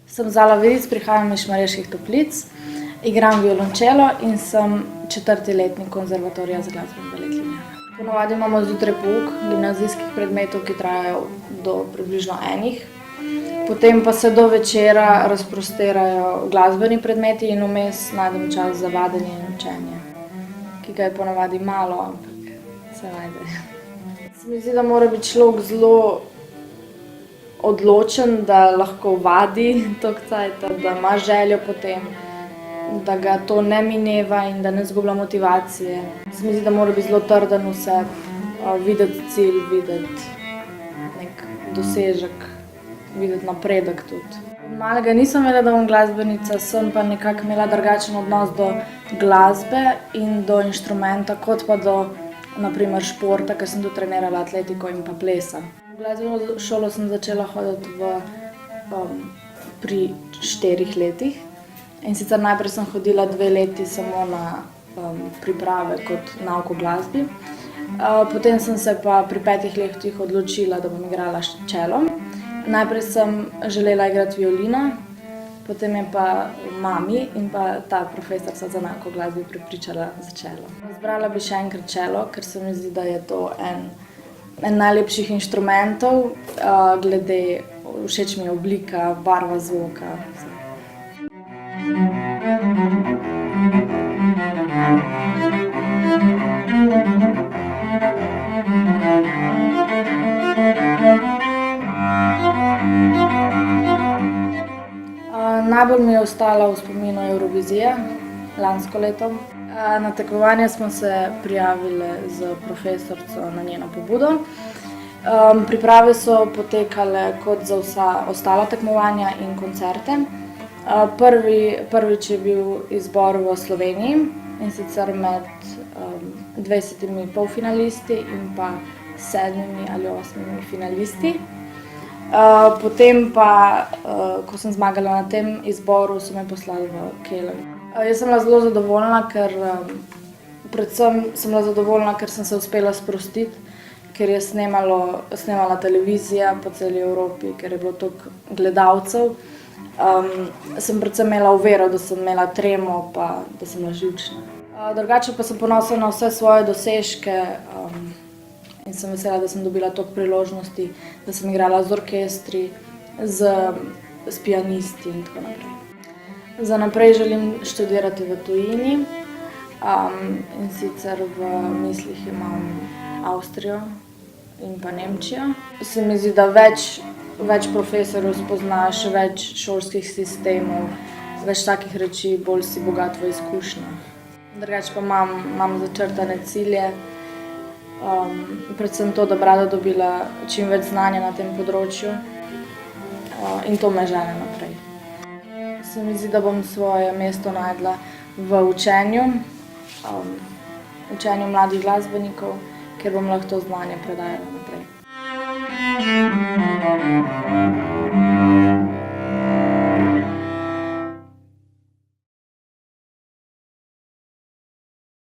Sem Zala Viric, prihajam iz Šmarjeških Toplic, igram violončelo in sem 4. letnik Konzervatorija za glasbo in balet Ljubljana. Ponavadi imamo zjutraj pouk gimnazijskih predmetov, ki trajajo do približno 1. Potem pa se do večera razprostirajo glasbeni predmeti in vmes najdem čas za vadenje in učenje, ki ga je ponavadi malo, ampak se najde. Se mi zdi, da mora biti človek zelo odločen, da lahko vadi toliko cajta, da ima željo po tem, da ga to ne mineva in da ne izgublja motivacije. Se mi zdi, da mora biti zelo trden v sebi, videti cilj, videti nek dosežek, videti napredek tudi. Od malega nisem vedela, da bom glasbenica, sem pa nekako imela drugačen odnos do glasbe in do inštrumenta, kot pa do na primer športa, ker sem tudi trenirala atletiko in pa plesa. V glasbeno šolo sem začela hoditi pri 4 letih. In sicer najprej sem hodila 2 leti samo na priprave kot nauk o glasbi. Potem sem se pa pri 5 letih odločila, da bom igrala čelo. Najprej sem želela igrati violino, potem je pa mami in pa ta profesorica za nauk o glasbi prepričala za čelo. Izbrala bi še enkrat čelo, ker se mi zdi, da je to en najlepših inštrumentov, glede všeč mi je oblika, barva zvoka. Najbolj mi je ostala v spominu Evrovizija lansko leto. Na tekmovanje smo se prijavile s profesorico na njeno pobudo. Priprave so potekale kot za vsa ostala tekmovanja in koncerte. Prvič je bil izbor v Sloveniji, in sicer med 20 polfinalisti in pa 7 ali 8 finalisti. Potem pa, ko sem zmagala na tem izboru, so me poslali v Köln. Jaz sem bila zelo zadovoljna, predvsem sem bila zadovoljna, ker sem se uspela sprostiti, ker je snemala televizija po celi Evropi, ker je bilo toliko gledalcev. Sem predvsem imela vero, da sem imela tremo pa da sem bila živčna. Drugače pa sem ponosna na vse svoje dosežke in sem vesela, da sem dobila toliko priložnosti, da sem igrala z orkestri, s pianisti in tako naprej. Za naprej želim študirati v tujini, in sicer v mislih imam Avstrijo in pa Nemčijo. Se mi zdi, da več profesorjev spoznaš, več šolskih sistemov, več takih reči, bolj si bogat v izkušnjah. Drugače pa imam začrtane cilje, predvsem to, da bi rada dobila čim več znanja na tem področju in to me žene naprej. Se mi zdi, da bom svoje mesto našla v učenju mladih glasbenikov, ker bom lahko to znanje predajala naprej.